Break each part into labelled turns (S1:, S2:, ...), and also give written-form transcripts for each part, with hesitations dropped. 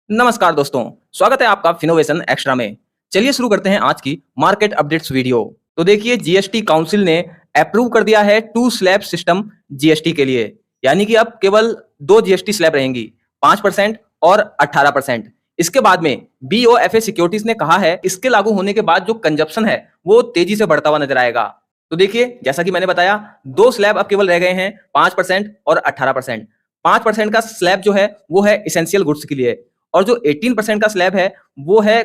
S1: नमस्कार दोस्तों, स्वागत है आपका फिनोवेशन एक्स्ट्रा में। चलिए शुरू करते हैं आज की मार्केट अपडेट्स वीडियो। तो देखिए, जीएसटी काउंसिल ने अप्रूव कर दिया है 2 स्लैब सिस्टम जीएसटी के लिए, यानी कि अब केवल 2 जीएसटी स्लैब रहेंगी, 5% और 18%। इसके बाद में बीओएफए सिक्योरिटीज ने कहा है इसके लागू होने के बाद जो कंजप्शन है वो तेजी से बढ़ता हुआ नजर आएगा। तो देखिए, जैसा कि मैंने बताया, 2 स्लैब अब केवल रह गए हैं, 5% और 18%। 5% का स्लैब जो है वो है इसेंशियल गुड्स के लिए, और जो 18% का स्लैब है वो है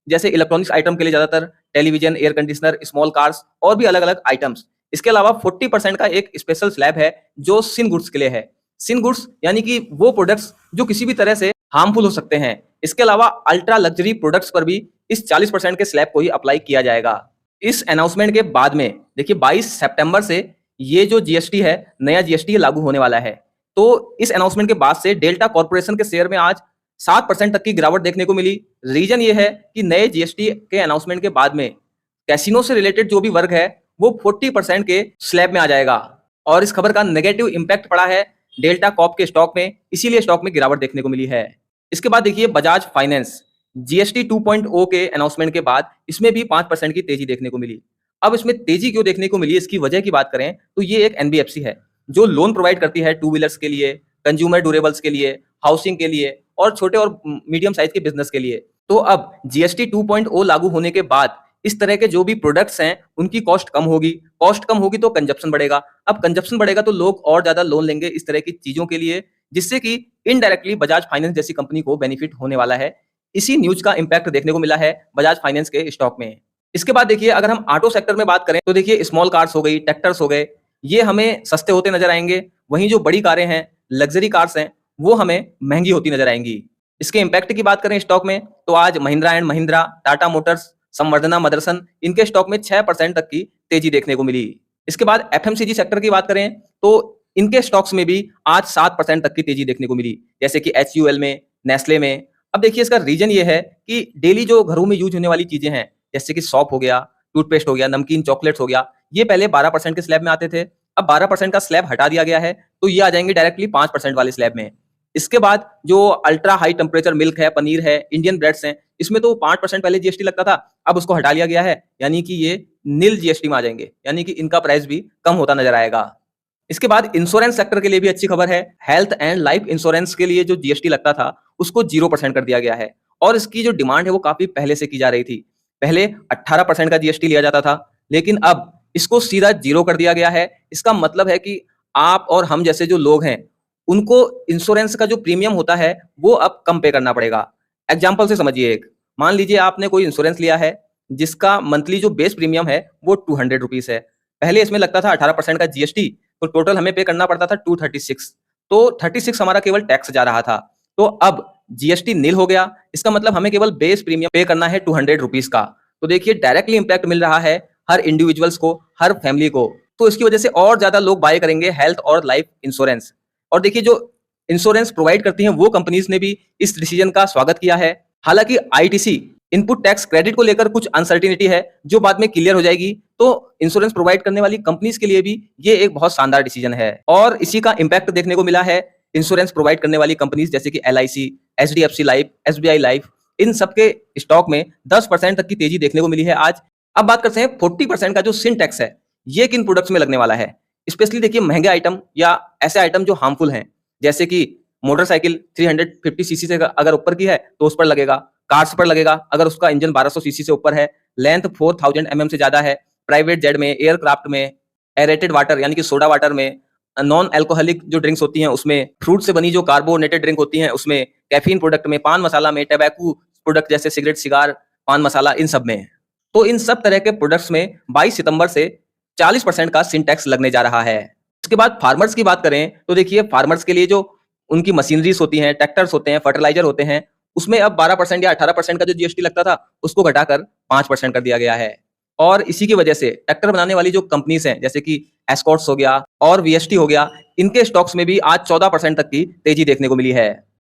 S1: जैसे इलेक्ट्रॉनिक्स आइटम के लिए, ज्यादातर television, air conditioner, small cars और भी अलग अलग आइटम्स। इसके अलावा 40% का एक स्पेशल स्लैब है जो सिन गुड्स के लिए है। सिन गुड्स यानी कि वो प्रोडक्ट्स जो किसी भी तरह से हार्मफुल हो सकते हैं। इसके अलावा अल्ट्रा लग्जरी प्रोडक्ट्स पर भी इस 40% के स्लैब को ही अप्लाई किया जाएगा। इस अनाउंसमेंट के बाद में देखिए 22 सितंबर से ये जो जीएसटी है, नया जीएसटी लागू होने वाला है। तो इस अनाउंसमेंट के बाद से डेल्टा कॉर्पोरेशन के शेयर में आज 7% तक की गिरावट देखने को मिली। रीजन ये है कि नए जीएसटी के अनाउंसमेंट के बाद में कैसीनो से रिलेटेड जो भी वर्ग है वो 40% के स्लैब में आ जाएगा, और इस खबर का नेगेटिव इंपैक्ट पड़ा है डेल्टा कॉर्प के स्टॉक में, इसीलिए स्टॉक में गिरावट देखने को मिली है। इसके बाद देखिए बजाज फाइनेंस, जीएसटी 2.0 के अनाउंसमेंट के बाद इसमें भी 5% की तेजी देखने को मिली। अब इसमें तेजी क्यों देखने को मिली, इसकी वजह की बात करें तो ये एक एनबीएफसी है जो लोन प्रोवाइड करती है टू व्हीलर्स के लिए, कंज्यूमर ड्यूरेबल्स के लिए, हाउसिंग के लिए और छोटे और मीडियम साइज के बिजनेस के लिए। तो अब जीएसटी 2.0 लागू होने के बाद इस तरह के जो भी प्रोडक्ट्स हैं उनकी कॉस्ट कम होगी, कॉस्ट कम होगी तो कंजप्शन बढ़ेगा। अब कंजप्शन बढ़ेगा तो लोग और ज्यादा लोन लेंगे इस तरह की चीजों के लिए, जिससे कि इनडायरेक्टली बजाज फाइनेंस जैसी कंपनी को बेनिफिट होने वाला है। इसी न्यूज का इंपैक्ट देखने को मिला है बजाज फाइनेंस के स्टॉक में। इसके बाद देखिए, अगर हम ऑटो सेक्टर में बात करें तो देखिए स्मॉल कार्स हो गई, ट्रैक्टर्स हो गए, ये हमें सस्ते होते नजर आएंगे। वहीं जो बड़ी कारें हैं, लग्जरी कार्स हैं, वो हमें महंगी होती नजर आएंगी। इसके इंपैक्ट की बात करें स्टॉक में तो आज महिंद्रा एंड महिंद्रा, टाटा मोटर्स, संवर्धना मदरसन, इनके स्टॉक में 6% तक की तेजी देखने को मिली। इसके बाद एफएमसीजी सेक्टर की बात करें तो इनके स्टॉक्स में भी आज 7% तक की तेजी देखने को मिली, जैसे कि एचयूएल में, नेस्ले में। अब देखिए, इसका रीजन ये है कि डेली जो घरों में यूज होने वाली चीजें हैं, जैसे कि सॉप हो गया, टूथपेस्ट हो गया, नमकीन, चॉकलेट्स हो गया, ये पहले 12% के स्लैब में आते थे। अब 12% का स्लैब हटा दिया गया है, तो ये आ जाएंगे डायरेक्टली 5% वाले स्लैब में। इसके बाद जो अल्ट्रा हाई टेम्परेचर मिल्क है, पनीर है, इंडियन ब्रेड्स हैं, इसमें तो 5% पहले जीएसटी लगता था, अब उसको हटा लिया गया है, यानी कि ये नील जीएसटी में आ जाएंगे, यानी कि इनका प्राइस भी कम होता नजर आएगा। इसके बाद इंश्योरेंस सेक्टर के लिए भी अच्छी खबर है। हेल्थ एंड लाइफ इंश्योरेंस के लिए जो जीएसटी लगता था उसको 0% कर दिया गया है, और इसकी जो डिमांड है वो काफी पहले से की जा रही थी। पहले 18% का जीएसटी लिया जाता था, लेकिन अब इसको सीधा 0 कर दिया गया है। इसका मतलब है कि आप और हम जैसे जो लोग हैं उनको इंश्योरेंस का जो प्रीमियम होता है वो अब कम पे करना पड़ेगा। एग्जाम्पल से समझिए, एक मान लीजिए आपने कोई इंश्योरेंस लिया है जिसका मंथली जो बेस प्रीमियम है वो 200 रुपीज है। पहले इसमें लगता था 18% का जीएसटी, तो टोटल हमें पे करना पड़ता था 236। तो 36 हमारा केवल टैक्स जा रहा था। तो अब जीएसटी नील हो गया, इसका मतलब हमें केवल बेस प्रीमियम पे करना है 200 रुपीज का। तो देखिए, डायरेक्टली इंपैक्ट मिल रहा है हर इंडिविजुअल्स को, हर फैमिली को। तो इसकी वजह से और ज्यादा लोग बाय करेंगे हेल्थ और लाइफ इंश्योरेंस। और देखिए, जो इंश्योरेंस प्रोवाइड करती हैं वो कंपनीज ने भी इस डिसीजन का स्वागत किया है। हालांकि आईटीसी इनपुट टैक्स क्रेडिट को लेकर कुछ अनसर्टिनिटी है जो बाद में क्लियर हो जाएगी, तो इंश्योरेंस प्रोवाइड करने वाली कंपनीज के लिए भी ये एक बहुत शानदार डिसीजन है। और इसी का इंपैक्ट देखने को मिला है इंश्योरेंस प्रोवाइड करने वाली कंपनीज जैसे कि एलआईसी, एचडीएफसी लाइफ, एसबीआई लाइफ, इन सबके स्टॉक में 10% तक की तेजी देखने को मिली है आज। अब बात करते हैं 40% का जो सिन टैक्स है ये किन प्रोडक्ट्स में लगने वाला है। स्पेशली देखिए, महंगे आइटम या ऐसे आइटम जो हार्मफुल हैं, जैसे कि मोटरसाइकिल 350 सीसी से अगर ऊपर की है तो उस पर लगेगा, कार्स पर लगेगा अगर उसका इंजन 1200 सीसी से ऊपर है, लेंथ 4000 mm से ज्यादा है, प्राइवेट जेट में, एयरक्राफ्ट में, एरेटेड वाटर यानी कि सोडा वाटर में, नॉन अल्कोहलिक जो ड्रिंक्स होती हैं उसमें, फ्रूट से बनी जो कार्बोनेटेड ड्रिंक होती हैं उसमें, कैफीन प्रोडक्ट में, पान मसाला में, टबैको प्रोडक्ट जैसे सिगरेट, सिगार, पान मसाला, इन सब में। तो इन सब तरह के प्रोडक्ट्स में 22 सितंबर से 40% का सिन टैक्स लगने जा रहा है। उसके बाद फार्मर्स की बात करें तो देखिए, फार्मर्स के लिए जो उनकी मशीनरीज होती हैं, ट्रैक्टर्स होते हैं, फर्टिलाइजर होते हैं, उसमें अब 12% या 18% का जो जीएसटी लगता था उसको घटाकर 5% कर दिया गया है। और इसी की वजह से ट्रैक्टर बनाने वाली जो कंपनीज हैं जैसे कि एस्कॉर्ट्स हो गया और वीएसटी हो गया, इनके स्टॉक्स में भी आज 14% तक की तेजी देखने को मिली है।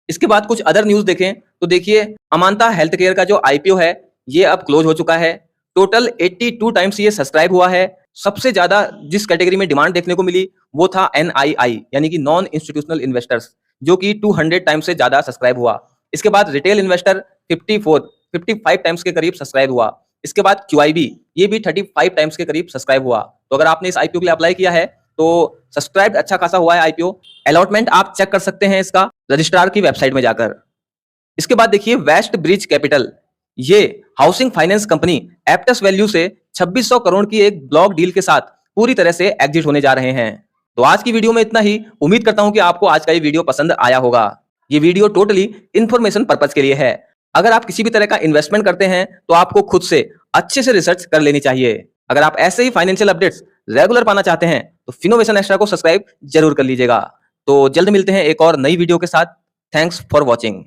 S1: इसके बाद कुछ अदर न्यूज देखें तो देखिए, अमांता हेल्थ केयर का जो आईपीओ है ये अब क्लोज हो चुका है। टोटल 82 टाइम्स ये सब्सक्राइब हुआ है। सबसे ज्यादा जिस कैटेगरी में डिमांड देखने को मिली वो था एनआईआई यानी कि नॉन इंस्टीट्यूशनल इन्वेस्टर्स, जो कि 200 टाइम्स से ज्यादा सब्सक्राइब हुआ। इसके बाद रिटेल इन्वेस्टर 55 टाइम्स के करीब सब्सक्राइब हुआ। इसके बाद QIB ये भी 35 टाइम्स के करीब सब्सक्राइब हुआ। तो अगर आपने इस IPO के लिए अप्लाई किया है तो सब्सक्राइब अच्छा खासा हुआ है IPO। अलॉटमेंट आप चेक कर सकते हैं इसका रजिस्ट्रार की वेबसाइट में जाकर। इसके बाद देखिए वेस्ट ब्रिज कैपिटल, ये housing finance company Aptus value से 2600 करोड़ की एक ब्लॉक डील के साथ पूरी तरह से एग्जिट होने जा रहे हैं। तो आज की वीडियो में इतना ही। उम्मीद करता हूं कि आपको आज का ये वीडियो पसंद आया होगा। ये वीडियो टोटली इंफॉर्मेशन पर्पज के लिए है। अगर आप किसी भी तरह का इन्वेस्टमेंट करते हैं तो आपको खुद से अच्छे से रिसर्च कर लेनी चाहिए। अगर आप ऐसे ही फाइनेंशियल अपडेट्स रेगुलर पाना चाहते हैं तो फिनोवेशन एक्स्ट्रा को सब्सक्राइब जरूर कर लीजिएगा। तो जल्द मिलते हैं एक और नई वीडियो के साथ। Thanks for watching.